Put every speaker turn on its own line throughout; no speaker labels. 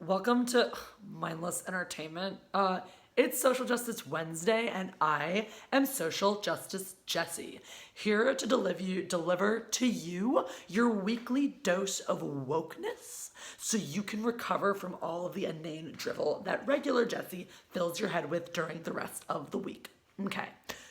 Welcome to Mindless Entertainment. It's Social Justice Wednesday, and I am Social Justice Jessie, here to deliver to you your weekly dose of wokeness so you can recover from all of the inane drivel that regular Jessie fills your head with during the rest of the week. Okay,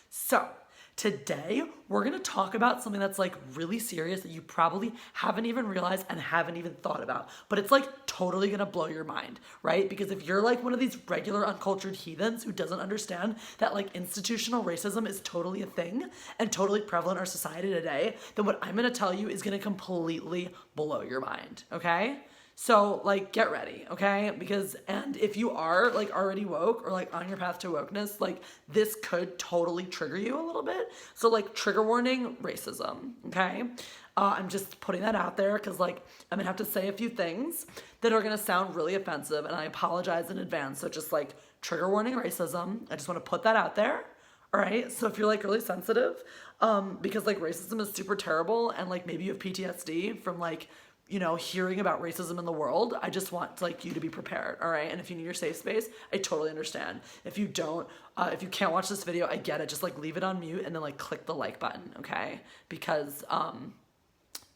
so today, we're gonna talk about something that's like really serious that you probably haven't even realized and haven't even thought about, but it's like totally gonna blow your mind, right? Because if you're like one of these regular uncultured heathens who doesn't understand that like institutional racism is totally a thing and totally prevalent in our society today, then what I'm gonna tell you is gonna completely blow your mind, okay? So like get ready, okay? And if you are like already woke or like on your path to wokeness, like this could totally trigger you a little bit. So like trigger warning, racism, okay? I'm just putting that out there because like I'm gonna have to say a few things that are gonna sound really offensive, and I apologize in advance. So just like trigger warning, racism. I just want to put that out there. All right, so if you're like really sensitive, because like racism is super terrible, and like maybe you have PTSD from like hearing about racism in the world, I just want like you to be prepared, all right? And if you need your safe space, I totally understand. If you don't, if you can't watch this video, I get it. Just like leave it on mute and then like click the like button, okay? Because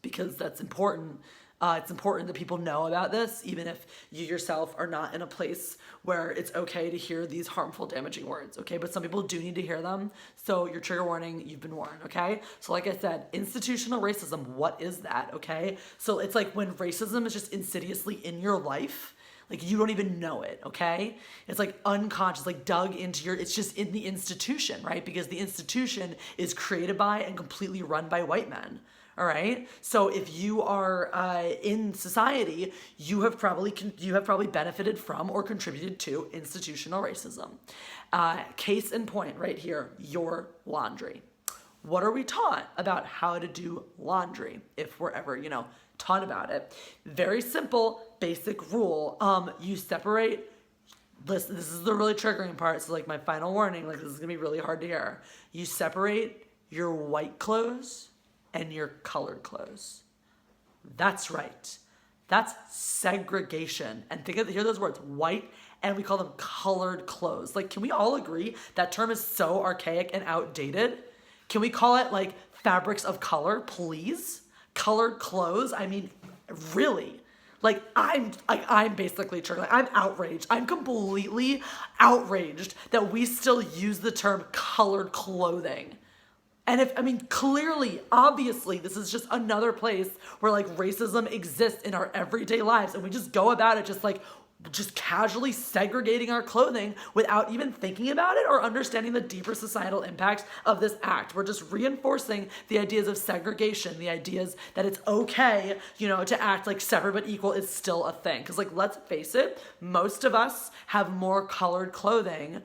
that's important. It's important that people know about this, even if you yourself are not in a place where it's okay to hear these harmful, damaging words, okay? But some people do need to hear them. So your trigger warning, you've been warned, okay? So like I said, institutional racism, what is that, okay? So it's like when racism is just insidiously in your life, like you don't even know it, okay? It's like unconscious, like dug into it's just in the institution, right? Because the institution is created by and completely run by white men. All right. So if you are in society, you have probably benefited from or contributed to institutional racism. Case in point, right here, your laundry. What are we taught about how to do laundry if we're ever, taught about it? Very simple, basic rule. You separate. This is the really triggering part. So like my final warning, like this is gonna be really hard to hear. You separate your white clothes and your colored clothes. That's right. That's segregation. And hear those words, white, and we call them colored clothes. Like, can we all agree that term is so archaic and outdated? Can we call it like fabrics of color, please? Colored clothes? I mean, really? Like, I'm basically triggered. Like, I'm outraged. I'm completely outraged that we still use the term colored clothing. And clearly, obviously, this is just another place where like racism exists in our everyday lives, and we just go about it just casually segregating our clothing without even thinking about it or understanding the deeper societal impacts of this act. We're just reinforcing the ideas of segregation, the ideas that it's okay, to act like separate but equal is still a thing. Because like, let's face it, most of us have more colored clothing,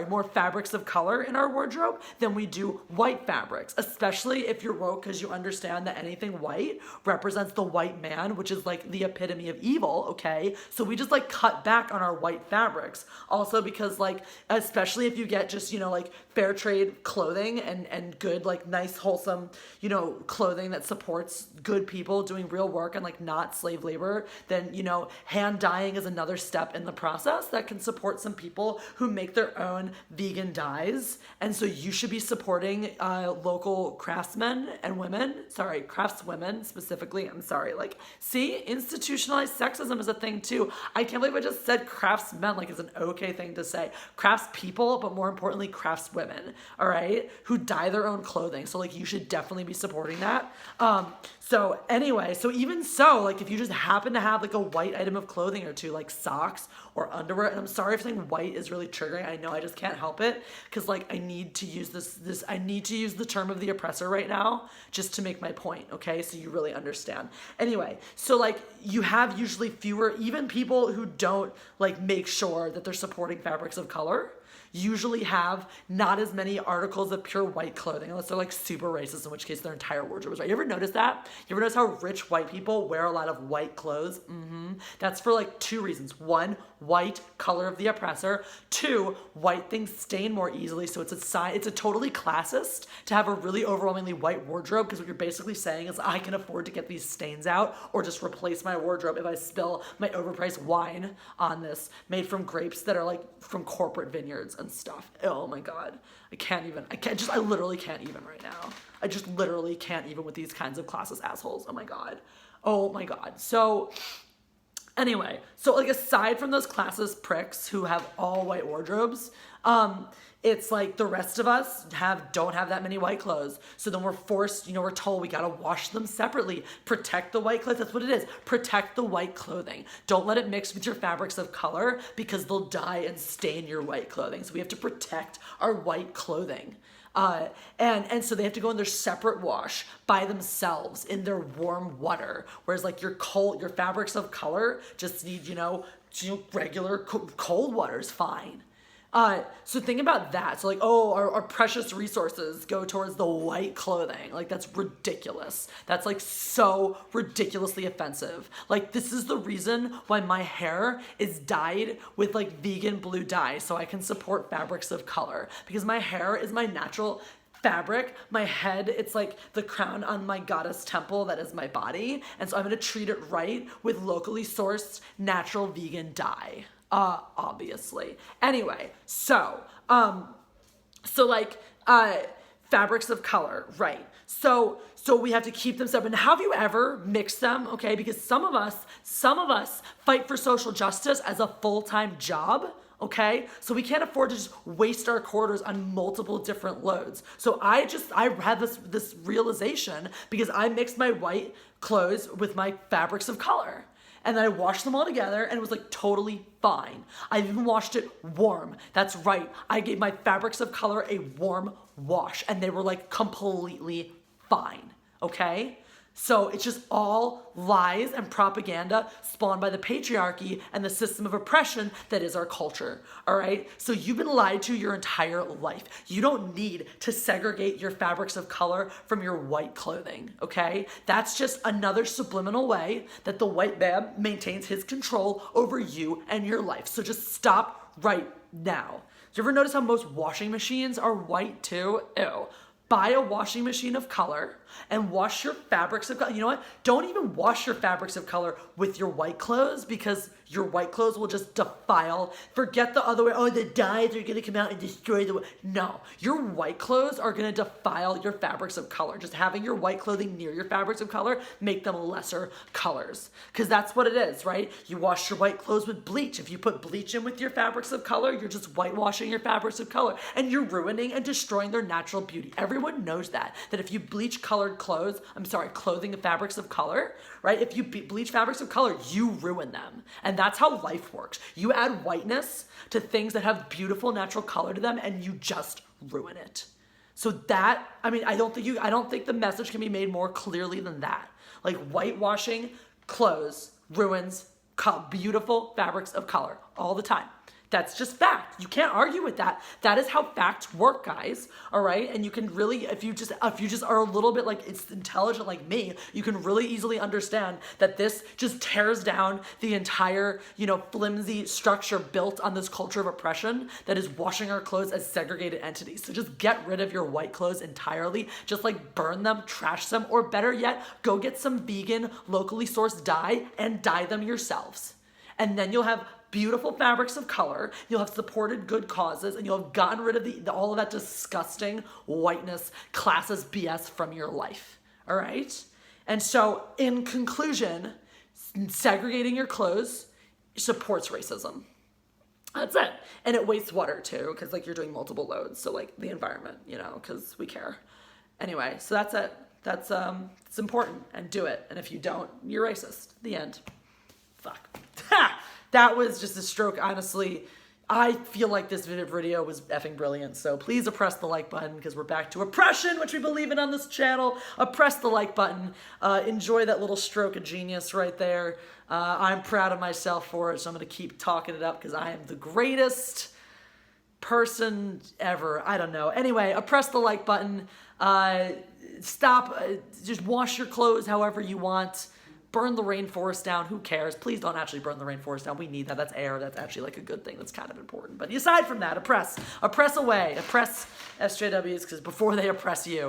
more fabrics of color in our wardrobe than we do white fabrics, especially if you're woke, because you understand that anything white represents the white man, which is like the epitome of evil, okay? So we just like cut back on our white fabrics. Also because like, especially if you get just, like fair trade clothing and good, like nice, wholesome, clothing that supports good people doing real work and like not slave labor, then, hand dyeing is another step in the process that can support some people who make their own vegan dyes. And so you should be supporting local craftsmen and craftswomen specifically. Like, see, institutionalized sexism is a thing too. I can't believe I just said craftsmen like it's an okay thing to say. Craftspeople, but more importantly, craftswomen, all right, who dye their own clothing. So like you should definitely be supporting that. So anyway, like if you just happen to have like a white item of clothing or two, like socks or underwear, and I'm sorry if saying white is really triggering. I know I just can't help it because like I need to use I need to use the term of the oppressor right now just to make my point, okay? So you really understand. Anyway, so like you have usually fewer, even people who don't like make sure that they're supporting fabrics of color, usually have not as many articles of pure white clothing, unless they're like super racist, in which case their entire wardrobe is white. You ever notice that? You ever notice how rich white people wear a lot of white clothes? That's for like two reasons. One, white, color of the oppressor. Two, white things stain more easily, so it's a totally classist to have a really overwhelmingly white wardrobe, because what you're basically saying is I can afford to get these stains out or just replace my wardrobe if I spill my overpriced wine on this made from grapes that are like from corporate vineyards and stuff. Oh my God. I literally can't even right now. I just literally can't even with these kinds of classist assholes. Oh my God. Oh my God. So anyway, so like aside from those classist pricks who have all white wardrobes, it's like the rest of us don't have that many white clothes. So then we're forced, we're told we gotta wash them separately. Protect the white clothes. That's what it is. Protect the white clothing. Don't let it mix with your fabrics of color, because they'll dye and stain your white clothing. So we have to protect our white clothing. And so they have to go in their separate wash by themselves in their warm water. Whereas like your fabrics of color just need, regular cold water is fine. So think about that. So like, our precious resources go towards the white clothing. Like, that's ridiculous. That's like so ridiculously offensive. Like, this is the reason why my hair is dyed with like vegan blue dye, so I can support fabrics of color, because my hair is my natural fabric. My head, it's like the crown on my goddess temple that is my body. And so I'm going to treat it right with locally sourced natural vegan dye. Obviously. Anyway, so fabrics of color, right? So we have to keep them separate. Now, have you ever mixed them? Okay, because some of us fight for social justice as a full-time job. Okay, so we can't afford to just waste our quarters on multiple different loads. So I had this realization because I mixed my white clothes with my fabrics of color. And then I washed them all together and it was like totally fine. I even washed it warm. That's right. I gave my fabrics of color a warm wash and they were like completely fine. Okay? So it's just all lies and propaganda spawned by the patriarchy and the system of oppression that is our culture, all right? So you've been lied to your entire life. You don't need to segregate your fabrics of color from your white clothing, okay? That's just another subliminal way that the white man maintains his control over you and your life. So just stop right now. Do you ever notice how most washing machines are white too? Ew. Buy a washing machine of color and wash your fabrics of color. You know what? Don't even wash your fabrics of color with your white clothes, because your white clothes will just defile. Forget the other way. Oh, the dyes are going to come out and destroy the... No, your white clothes are going to defile your fabrics of color. Just having your white clothing near your fabrics of color make them lesser colors, because that's what it is, right? You wash your white clothes with bleach. If you put bleach in with your fabrics of color, you're just whitewashing your fabrics of color, and you're ruining and destroying their natural beauty. Everyone knows that if you bleach colored clothing and fabrics of color, right? If you bleach fabrics of color, you ruin them. And that's how life works. You add whiteness to things that have beautiful natural color to them and you just ruin it. So that, I don't think the message can be made more clearly than that. Like, whitewashing clothes ruins beautiful fabrics of color all the time. That's just fact. You can't argue with that. That is how facts work, guys. All right? And you can really, if you just are a little bit like it's intelligent like me, you can really easily understand that this just tears down the entire, flimsy structure built on this culture of oppression that is washing our clothes as segregated entities. So just get rid of your white clothes entirely. Just like burn them, trash them, or better yet, go get some vegan, locally sourced dye and dye them yourselves. And then you'll have beautiful fabrics of color, you'll have supported good causes, and you'll have gotten rid of all of that disgusting whiteness, classist BS from your life, all right? And so, in conclusion, segregating your clothes supports racism. That's it. And it wastes water, too, because, you're doing multiple loads, so, the environment, because we care. Anyway, so that's it. That's, it's important, and do it. And if you don't, you're racist. The end. Fuck. Ha! That was just a stroke. Honestly, I feel like this video was effing brilliant. So please press the like button, because we're back to oppression, which we believe in on this channel. Press the like button. Enjoy that little stroke of genius right there. I'm proud of myself for it, so I'm going to keep talking it up because I am the greatest person ever. I don't know. Anyway, press the like button. Stop. Just wash your clothes however you want. Burn the rainforest down. Who cares? Please don't actually burn the rainforest down. We need that. That's air. That's actually like a good thing. That's kind of important. But aside from that, oppress away. Oppress SJWs because before they oppress you.